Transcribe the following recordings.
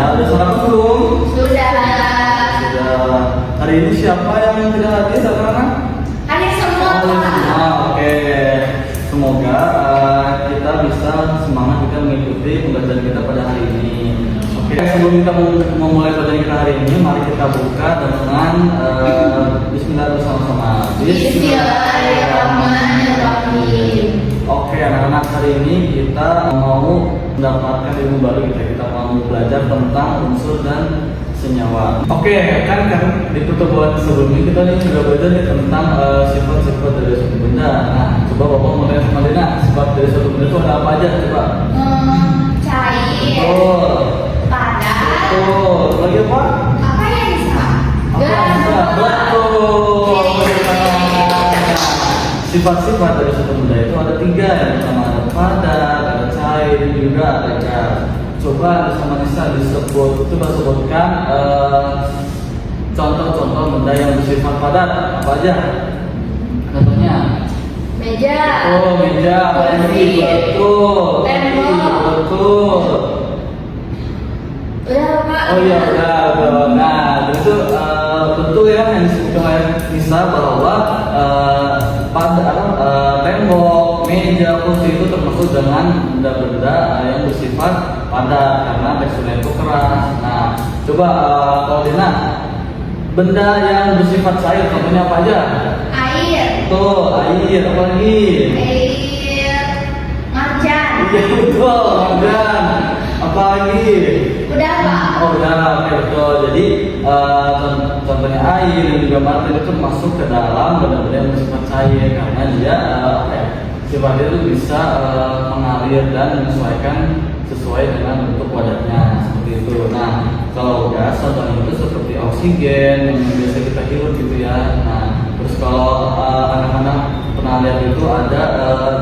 Ya, udah sarapan belum? Sudah. Sudah. Hari ini siapa yang tidak hadir anak-anak? Hadir semua. Oke. Semoga kita bisa semangat kita mengikuti pembelajaran kita pada hari ini. Oke, sebelum kita memulai pelajaran kita hari ini, mari kita buka dengan Bismillah bersama-sama. Bismillahirrahmanirrahim. Oke, anak-anak, hari ini kita mau mendapatkan ilmu baru kita mau belajar tentang unsur dan senyawa. Oke, kan di pertemuan sebelumnya kita ini sudah belajar tentang sifat-sifat dari suatu benda. Nah, coba Bapak mau tanya sama Dina, sifat dari suatu benda itu ada apa aja? Coba. Cair. Betul. Padat. Betul. Lagi apa? Apa yang bisa? Apa yang bisa? Betul. Sifat-sifat dari suatu benda itu ada 3. Yang pertama ada padat, ada cair, dan juga ada gas. Coba sama Nisa sebutkan contoh-contoh benda yang bersifat padat apa aja? Contohnya? Meja. Oh, meja. Kursi. Betul. Tembok. Betul. Udah Pak. Oh iya, udah. Nah, itu betul ya yang disebutkan oleh Nisa bahwa tembok, meja, kursi itu termasuk dengan benda-benda yang bersifat padat karena teksturnya itu keras. Nah, coba kalau Dina, benda yang bersifat cair contohnya apa aja? Air. Betul, air. Apa lagi? Air. Marjan. Iya betul, marjan. Apa lagi? Udah Pak. Oh udah, oke betul. Jadi contohnya air dan juga marjan itu masuk ke dalam benda-benda yang bersifat cair karena dia sifatnya itu bisa mengalir dan menyesuaikan sesuai dengan bentuk wadahnya seperti itu. Nah, kalau gas contohnya itu seperti oksigen yang biasa kita hirup gitu ya. Nah, terus kalau anak-anak pernah lihat itu ada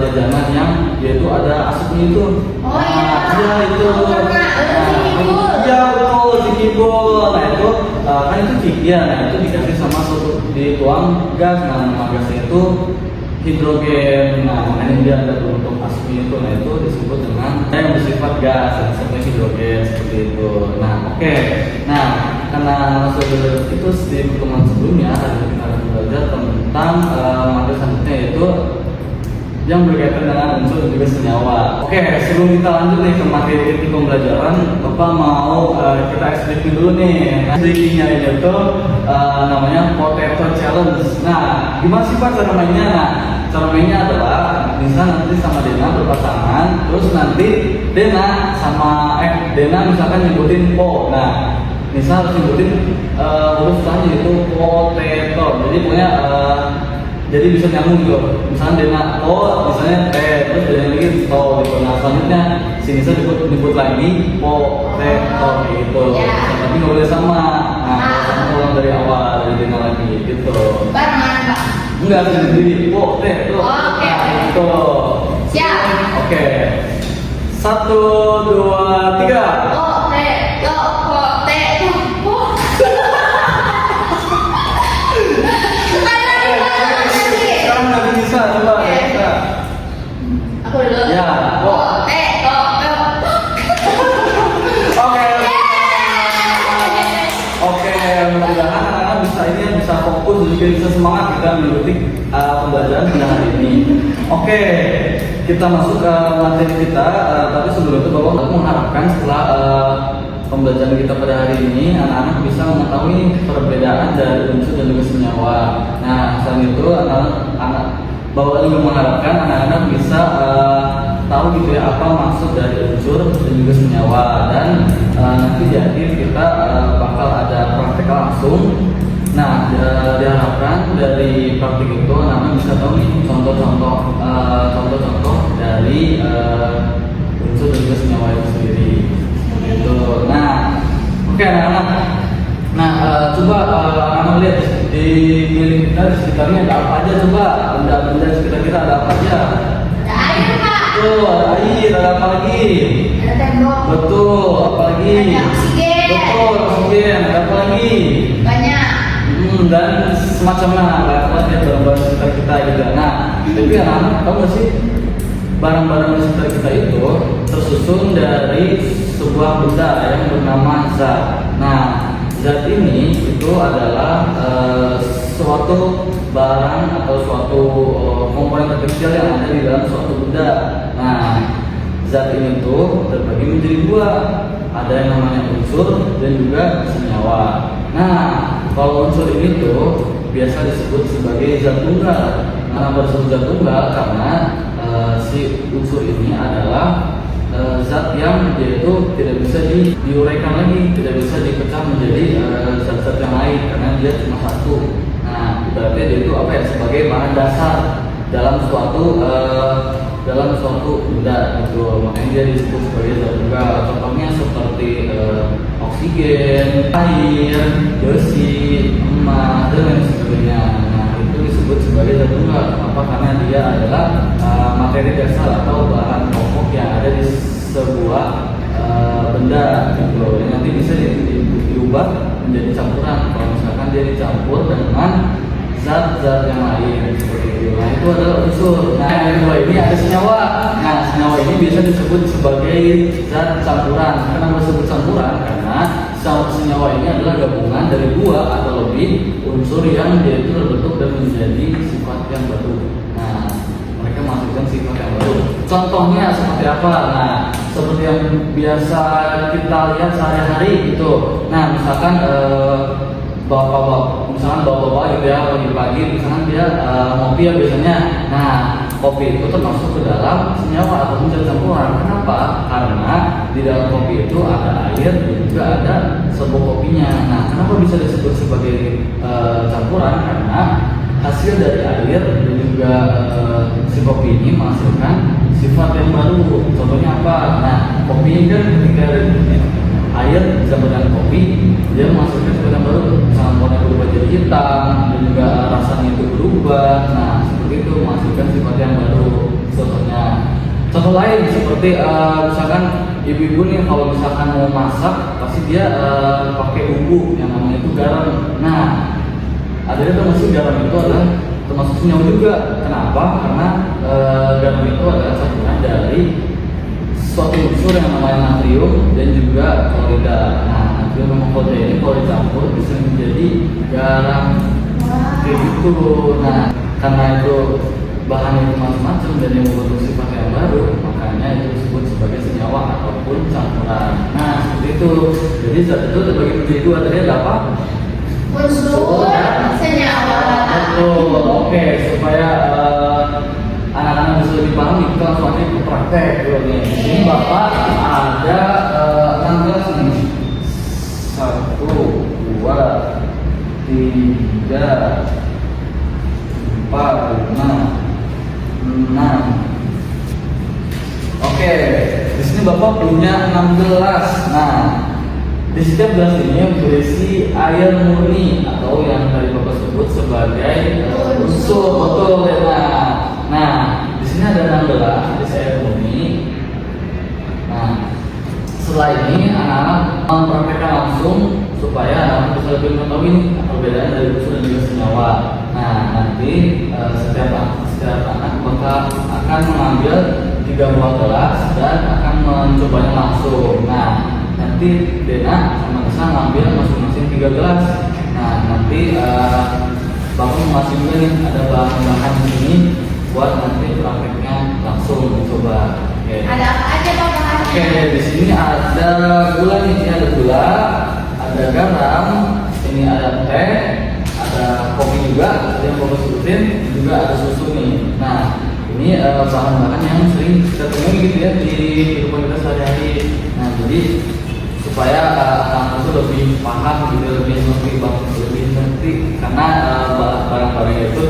jajanan yang yaitu ada asapnya itu. Oh iya. Iya itu. Iya betul, cikibul. Nah itu kan itu cikian. Nah itu dikasih sama dituang gas. Nah nama gasnya itu hidrogen. Nah makanya dia ada bentuk asapnya itu. Nah itu disebut dengan yang bersifat gas, seperti hidrogen seperti itu. Nah oke. Nah karena sudah itu di pertemuan sebelumnya hari ini kita akan belajar tentang materi selanjutnya yaitu yang berkaitan dengan unsur dan juga senyawa. Oke, sebelum kita lanjut nih ke materi inti pembelajaran, Bapak mau kita explain dulu nih. Explainnya itu namanya potato challenge. Nah, gimana sih Pak cara mainnya? Nah, cara mainnya adalah Nisa nanti sama Dena berpasangan, terus nanti Dena sama Dena misalkan nyebutin po. Nah, Nisa harus nyebutin huruf setelahnya itu potato. Jadi pokoknya jadi bisa nyambung gitu. Misalnya Dena to, misalnya terus Dena lagi to gitu. Nah selanjutnya si Nisa nyebut lagi potato gitu. Tapi nggak boleh sama. Nah sama ulang dari awal dari Dena lagi gitu. Mana Pak? Enggak bisa sendiri potato. Oke. Gitu. Siap. Oke. 1, 2, 3. Aku dulu. Ya, Oke, mudah-mudahan anak-anak bisa fokus dan juga bisa semangat kita mengikuti pembelajaran pada hari ini. Oke, kita masuk ke materi kita. Tapi sebelum itu Bapak mengharapkan setelah pembelajaran kita pada hari ini anak-anak bisa mengetahui perbedaan dari unsur dan juga senyawa. Nah, selain itu Bapak juga mengharapkan anak-anak bisa tahu gitu ya apa maksud dari unsur dan juga senyawa dan nanti di akhir kita bakal ada praktek langsung. Nah, diharapkan dari praktik itu anak-anak bisa tahu nih contoh-contoh dari unsur dan juga senyawa itu sendiri. Gitu. Nah, oke anak-anak. Nah, coba anak lihat di keliling kita di sekitarnya ada apa aja coba benda-benda di sekitar kita ada apa aja? Ada air Pak. Betul, ada air, ada apa lagi? Ada tembok. Betul, apa lagi? Ada oksigen. Betul, oksigen, ada apa lagi? Banyak. Dan semacamnya apa ya barang-barang sekitar kita juga. Nah, tapi anak-anak tahu nggak sih barang-barang di sekitar kita itu tersusun dari sebuah benda yang bernama zat. Nah, zat ini itu adalah suatu barang atau suatu komponen terkecil yang ada di dalam suatu benda. Nah, zat ini tuh terbagi menjadi dua. Ada yang namanya unsur dan juga senyawa. Nah, kalau unsur ini tuh biasa disebut sebagai zat tunggal. Kenapa disebut zat tunggal? Karena si unsur ini adalah zat yang dia itu tidak bisa diuraikan lagi, tidak bisa dipecah menjadi zat-zat yang lain karena dia cuma satu. Nah, berarti dia itu apa ya, sebagai bahan dasar dalam suatu benda gitu. Makanya dia disebut sebagai zat tunggal. Contohnya seperti oksigen, air, besi, emas dan lain sebagainya. Nah, itu disebut sebagai zat tunggal. Kenapa? Karena dia adalah materi dasar atau bahan pokok yang ada di sebuah benda gitu. Yang nanti bisa diubah menjadi campuran kalau misalkan dia dicampur dengan zat-zat yang lain seperti itu. Nah, itu adalah unsur. Nah, yang kedua ini ada senyawa. Nah, senyawa ini biasa disebut sebagai zat campuran. Kenapa disebut campuran? Karena senyawa ini adalah gabungan dari dua atau lebih unsur yang dia itu terbentuk dan menjadi sifat yang baru. Nah, mereka menghasilkan sifat yang baru. Contohnya seperti apa? Nah, seperti yang biasa kita lihat sehari-hari gitu. Nah, misalkan bapak-bapak gitu ya, pagi-pagi misalkan dia ngopi ya biasanya. Nah, kopi itu termasuk ke dalam senyawa atau zat campuran. Kenapa? Karena di dalam kopi itu ada air dan juga ada serbuk kopinya. Nah, kenapa bisa disebut sebagai campuran? Karena hasil dari air dan juga si kopi ini menghasilkan sifat yang baru. Contohnya apa? Nah, kopi ini kan ketika air bersama dengan kopi, dia menghasilkan sifat yang baru. Misalnya warna berubah jadi hitam dan juga rasanya itu berubah. Nah, seperti itu menghasilkan sifat yang baru. Contohnya, contoh lain seperti misalkan ibu-ibu nih kalau misalkan mau masak pasti dia pakai bumbu yang namanya itu garam. Nah, ada termasuk garam itu adalah termasuk senyawa juga. Kenapa? Karena garam itu adalah campuran dari suatu unsur yang namanya natrium dan juga klorida. Nah, natrium sama klorida ini kalau dicampur bisa menjadi garam kayak gitu. Nah, karena itu bahannya itu macam-macam dan yang membentuk sifat yang baru, makanya itu disebut sebagai senyawa ataupun campuran. Nah, seperti itu. Jadi zat itu terbagi menjadi dua. Tadi ada apa? Unsur, senyawa. Betul. Oke, supaya anak-anak bisa lebih paham, kita langsung aja ke praktek dulu nih. Ini Bapak ada 16 nih. 1, 2, 3, 4, 5, 6. Oke, di sini Bapak punya 16 gelas. Nah, di setiap gelas ini berisi air murni atau yang tadi Bapak sebut sebagai unsur. Betul ya. Nah, di sini ada 6 gelas berisi air murni. Nah, setelah ini anak-anak mempraktekkan langsung supaya anak bisa lebih mengetahui perbedaan dari unsur dan juga senyawa. Nah, nanti setiap anak bakal akan mengambil 3 buah gelas dan akan mencobanya langsung. Nah, nanti Dena sama Nisa ngambil masing-masing 3 gelas. Nah, nanti Bapak masih juga nih ada bahan-bahan di sini buat nanti prakteknya langsung dicoba. Oke. Ada apa aja Bapak? Oke, di sini ada gula nih, ini ada gula, ada garam, ini ada teh, ada kopi juga, ada yang Bapak sebutin, juga ada susu nih. Nah, ini bahan-bahan yang sering kita temui gitu ya di kehidupan kita sehari-hari. Nah, jadi supaya anak itu lebih paham gitu, lebih ngerti karena barang-barang itu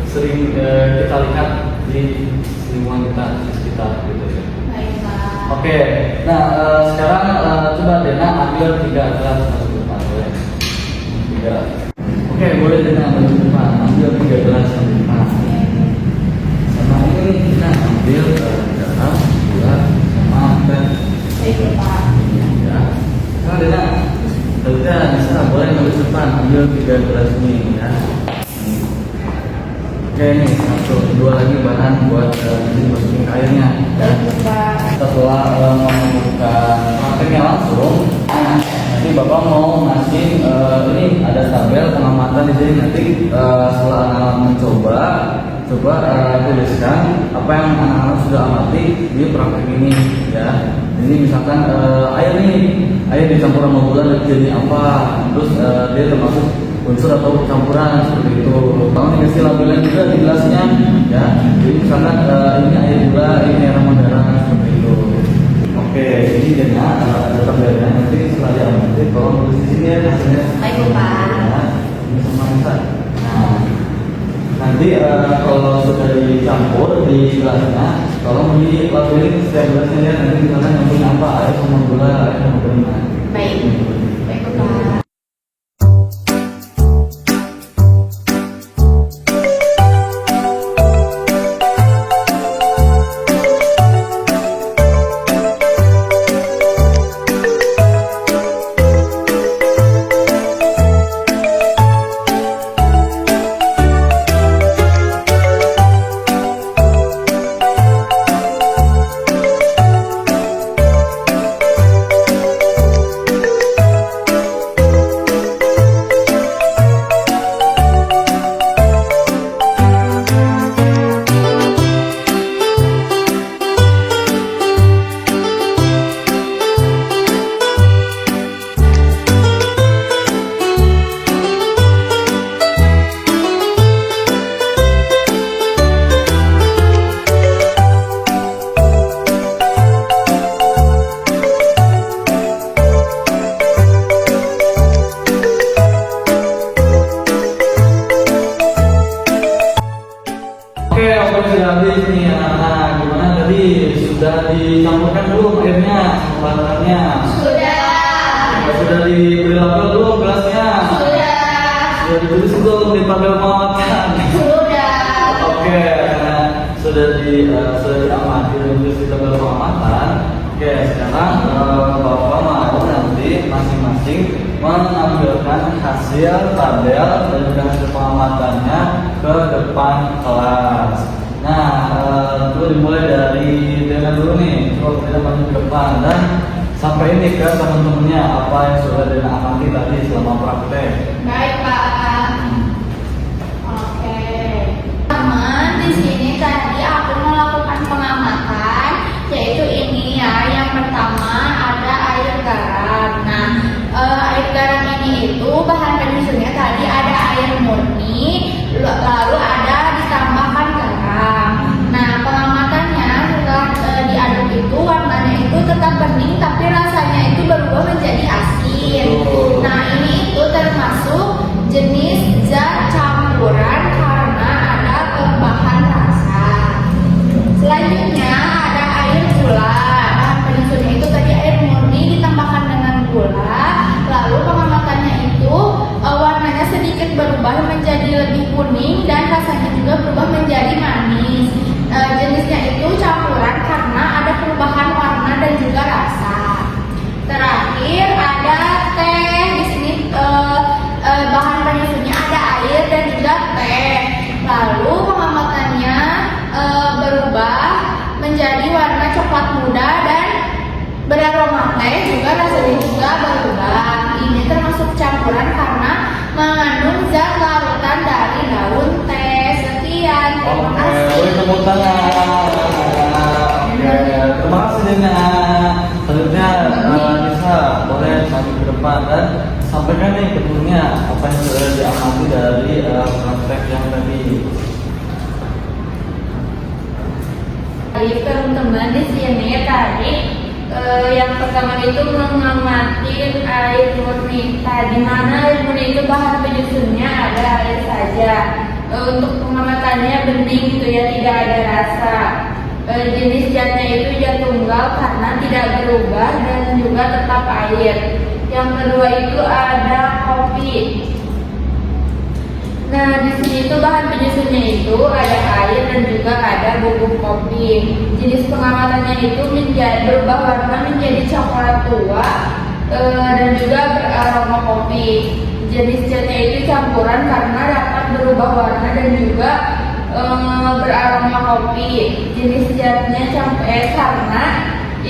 sering kita lihat di lingkungan kita di sekitar gitu ya. Baik Pak. Oke, nah sekarang coba Dena ambil 3 gelas satu depan boleh? 3. Oke, boleh Dena ambil depan, ambil 3 gelas satu depan. Sama ini kita ambil garam, gula, sama teh. Baik Pak. Ya. Nah Dena, udah bisa boleh ambil depan, ambil 3 gelas ini ya. Oke nih, 1, 2 lagi bahan buat ini masukin ke airnya ya. Baik Pak. setelah menemukan prakteknya langsung, nah, nanti Bapak mau ngasih ini ada tabel pengamatan di sini. Nanti setelah anak-anak mencoba, tuliskan apa yang anak-anak sudah amati di praktek ini ya. Ini misalkan air dicampur sama gula jadi apa, terus dia termasuk unsur atau campuran seperti itu. Kalau dikasih labelan juga di gelasnya ya. Jadi misalkan ini air gula, ini air modern seperti itu. Oke, ini jadinya ada tabelnya. Nanti setelah diamati tolong tulis di sini ya hasilnya. Baik, Pak. Ya, ini sama Nisa. Nah, nanti kalau sudah dicampur di gelasnya, tolong dilabelin setiap gelasnya ya. Nanti misalkan yang punya apa, air sama gula, air sama berenang. Baik. Baik, Pak. Oke, sudah habis nih anak-anak. Gimana tadi? Sudah dicampurkan belum airnya sama bahannya? Sudah diberi label belum gelasnya? Sudah ditulis belum di tabel pengamatan? Oke, karena sudah diamati dan ditulis di tabel pengamatan. Oke, sekarang Bapak mau nanti masing-masing mengambilkan hasil tabel dan juga hasil pengamatannya ke depan kelas. Nah, itu dimulai dari Dena dulu nih. Coba kita maju ke depan dan sampai ini ke teman-temannya apa yang sudah Dena amati tadi selama praktek. Baik, Pak. Oke. Teman, di sini tadi aku melakukan pengamatan, yaitu ini ya. Yang pertama ada air garam. Nah, air garam ini itu bahan penyusunnya tadi ada air murni, lalu ada ditambahkan garam. Nah, pengamatannya setelah diaduk itu warnanya itu tetap bening, tapi rasanya itu berubah menjadi asin. Nah, ini itu termasuk jenis zat campuran karena ada tambahan rasa. Selanjutnya ada air gula. Bahan penyusunnya itu tadi air murni ditambahkan dengan gula. Lalu pengamatannya itu warnanya sedikit berubah menjadi lebih kuning dan rasanya juga berubah menjadi manis. Jenisnya itu campuran karena ada perubahan warna dan juga rasa. Terakhir ada teh. Di sini bahan penyusunnya ada air dan juga teh. Lalu pengamatannya berubah menjadi warna coklat muda dan beraroma teh, juga rasanya juga berubah. Ini termasuk campuran karena mengandung zat larutan dari daun teh. Sekian, terima kasih. Boleh tepuk tangan. Oke, terima kasih Dena. Selanjutnya Nisa boleh maju ke depan dan sampaikan nih ketemunya apa yang sudah diamati dari praktek yang tadi. Baik, teman-teman, di sini tadi yang pertama itu mengamati air murni. Di mana air murni itu bahan penyusunnya ada air saja. Untuk pengamatannya bening gitu ya, tidak ada rasa. Jenis zatnya itu zat tunggal karena tidak berubah dan juga tetap air. Yang kedua itu ada kopi. Nah, di sini itu bahan penyusunnya itu ada air dan juga ada bubuk kopi. Jenis pengamatannya itu berubah warna menjadi coklat tua dan juga beraroma kopi. Jenis zatnya itu campuran karena dapat berubah warna dan juga beraroma kopi. Jenis zatnya karena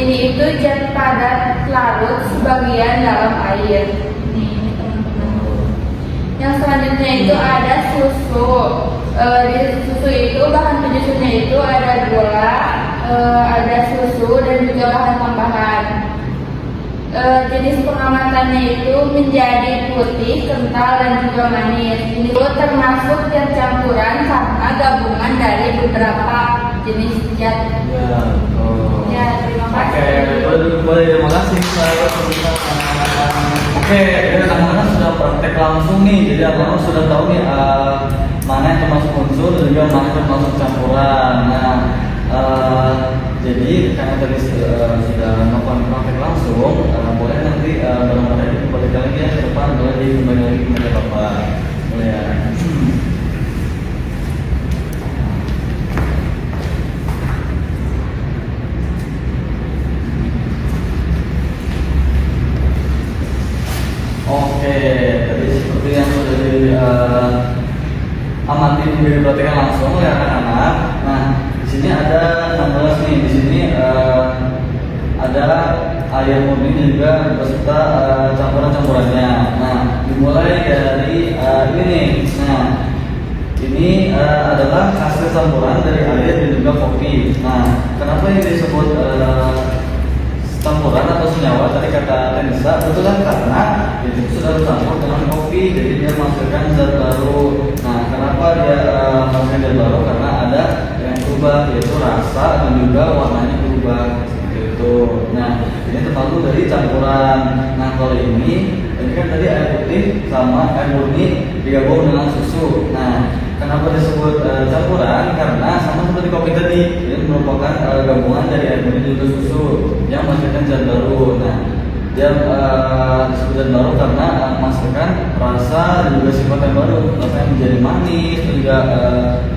Ini itu zat padat larut sebagian dalam air. Nih teman-teman. Yang selanjutnya itu ada susu. Di susu itu bahan penyusunnya itu ada gula, ada susu dan juga bahan tambahan. Jenis pengamatannya itu menjadi putih, kental dan juga manis. Ini termasuk zat campuran karena gabungan dari beberapa jenis zat. Ya, terima kasih. Boleh, terima kasih. Oke, jadi anak-anak sudah praktek langsung nih, jadi anak-anak sudah tahu nih mana yang termasuk unsur dan juga mana yang termasuk campuran. Nah, jadi karena tadi sudah melakukan praktek langsung, boleh nanti barang-barang ini kembali lagi ya ke depan, boleh kembali lagi kepada Bapak. Boleh ya. Oke, tadi seperti yang sudah amati diperhatikan langsung ya anak-anak. Nah, di sini ada 16 nih. Di sini ada air murni juga beserta campuran-campurannya. Nah, dimulai dari ini nih. Nah, ini adalah hasil campuran dari air dan juga kopi. Nah, kenapa ini disebut campuran atau senyawa? Tadi kata Tenisa, betul kan? Karena itu sudah bercampur dengan kopi, jadi dia menghasilkan zat baru. Nah, kenapa dia menghasilkan zat baru? Karena ada yang berubah, yaitu rasa dan juga warnanya berubah seperti itu. Nah, ini termasuk dari campuran. Nah, kalau ini kan tadi air putih sama air murni digabung dengan susu. Nah, kenapa disebut campuran? Karena sama seperti kopi tadi, ini merupakan gabungan dari air murni dan juga susu yang menghasilkan zat baru. Nah, dia disebut zat baru karena menghasilkan rasa dan juga sifat yang baru. Rasanya menjadi manis, dan juga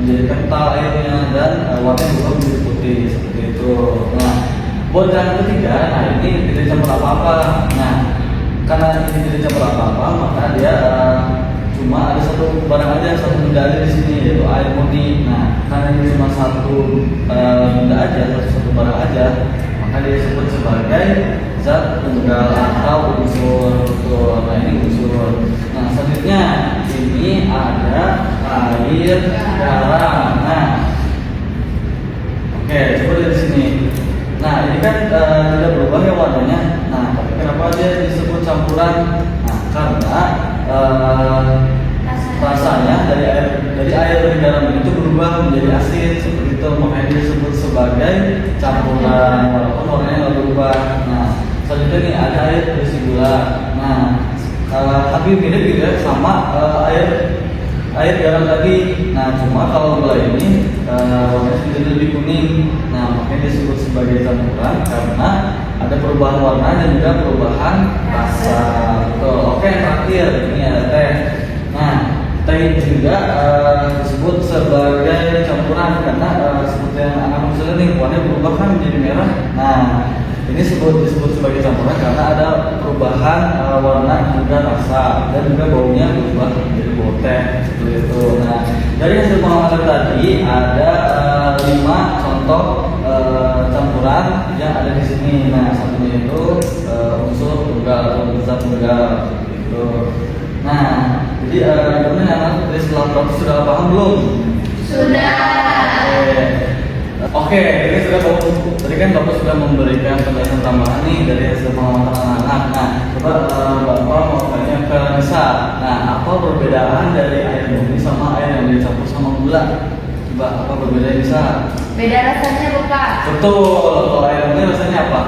menjadi kental airnya, dan warnanya juga menjadi putih seperti itu. Nah, buat yang ketiga, nah ini tidak dicampur apa-apa. Nah, karena ini tidak dicampur apa-apa, maka dia cuma ada satu barang aja, satu benda aja di sini, yaitu air murni. Nah, karena ini cuma satu benda aja, satu barang aja, maka dia disebut sebagai zat tunggal atau unsur. Nah, ini unsur. Nah, selanjutnya ini ada air garam. Nah, oke, coba lihat di sini. Nah, ini kan tidak berubah ya warnanya. Nah, tapi kenapa dia disebut campuran? Nah, karena rasanya dari air dan garam itu berubah menjadi asin seperti itu, makanya disebut sebagai campuran walaupun warnanya nggak berubah. Nah, selanjutnya nih ada air berisi gula. Nah, tapi mirip gitu ya sama air garam tadi. Nah, cuma kalau gula ini warnanya sedikit lebih kuning. Nah, makanya disebut sebagai campuran karena ada perubahan warna dan juga perubahan rasa. Betul. Oke, yang terakhir ini ada teh. Nah, teh juga disebut sebagai campuran karena seperti yang anak-anak bisa lihat nih, warnanya berubah kan menjadi merah. Nah, ini disebut sebagai campuran karena ada perubahan warna juga rasa dan juga baunya berubah menjadi bau teh seperti itu. Nah, dari hasil pengamatan tadi ada 5 contoh campuran yang ada di sini. Nah, satunya itu unsur tunggal atau zat tunggal gitu. Nah, jadi teman-teman dari setelah proses sudah paham belum? Sudah. Oke, ini sudah tadi kan Bapak sudah memberikan penjelasan tambahan nih dari hasil pengamatan anak-anak. Nah, coba Bapak mau tanya ke Nisa. Nah, apa perbedaan dari air murni sama air yang dicampur sama gula? Coba apa perbedaan Nisa? Beda rasanya, Bapak. Betul. Kalau air murni rasanya apa?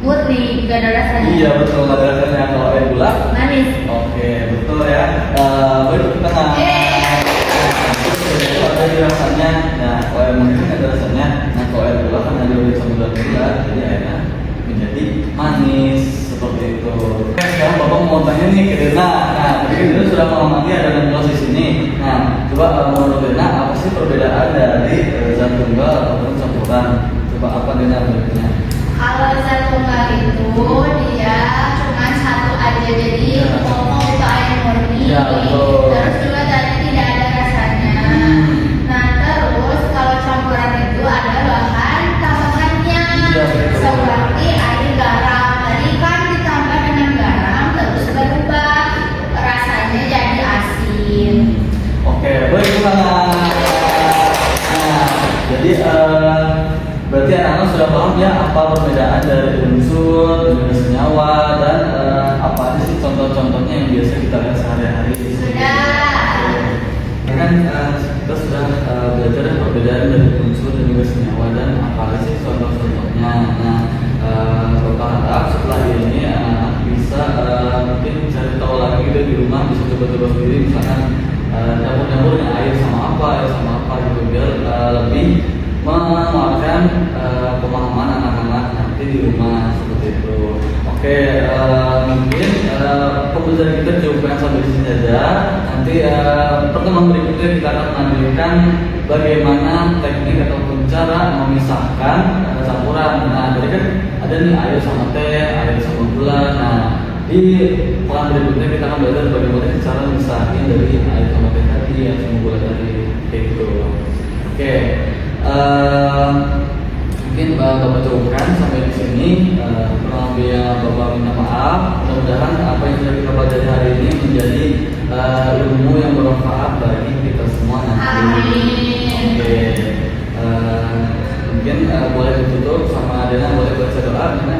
Murni, gak ada rasanya. Iya betul, gak ada rasanya. Kalau air gula? Manis. Oke, betul ya. Boleh tepuk tangan. Itu ada di rasanya. Nah, kalau air murni kan ada rasanya. Nah, kalau air gula kan ada unsur campuran gula, jadi airnya menjadi manis seperti itu. Oke, sekarang Bapak mau tanya nih ke Dena. Nah, tadi kan Dena sudah mengamati ada 16 di sini. Nah, coba menurut Dena apa sih perbedaan dari zat tunggal ataupun campuran? Coba apa Dena bedanya? Kalau zat tunggal itu dia cuma satu aja, jadi ngomong itu air murni. Ya, betul. Terus juga tadi tidak ada rasanya. Nah, terus kalau campuran itu ada bahan tambahannya. Ya, betul. Seperti semangat. Nah, jadi berarti anak-anak sudah paham ya apa perbedaan dari unsur, dari senyawa, dan apa aja sih contoh-contohnya yang biasa kita lihat sehari-hari. Ya kan kita sudah belajar perbedaan dari unsur dan juga senyawa dan apa aja sih contoh-contohnya. Nah, Bapak harap setelah ini anak-anak bisa mungkin cari tahu lagi gitu di rumah, bisa coba-coba sendiri misalkan dapur-dapurnya air sama apa gitu biar lebih menguatkan pemahaman anak-anak nanti di rumah seperti itu. Oke, mungkin pembelajaran kita cukupkan sampai di sini saja. Nanti pertemuan berikutnya kita akan menampilkan bagaimana teknik ataupun cara memisahkan campuran. Nah, jadi kan ada nih air sama teh, air sama gula. Nah, di pekan berikutnya kita akan belajar bagaimana cara memisahin dari air sama teh tadi, air sama gula tadi, kayak gitu. Oke. Mungkin Bapak cukupkan sampai di sini. Kurang lebihnya Bapak minta maaf. Mudah-mudahan apa yang sudah kita pelajari hari ini menjadi ilmu yang bermanfaat bagi kita semua nanti. Amin. Oke. Mungkin boleh ditutup sama Dena, boleh baca doa, Dena.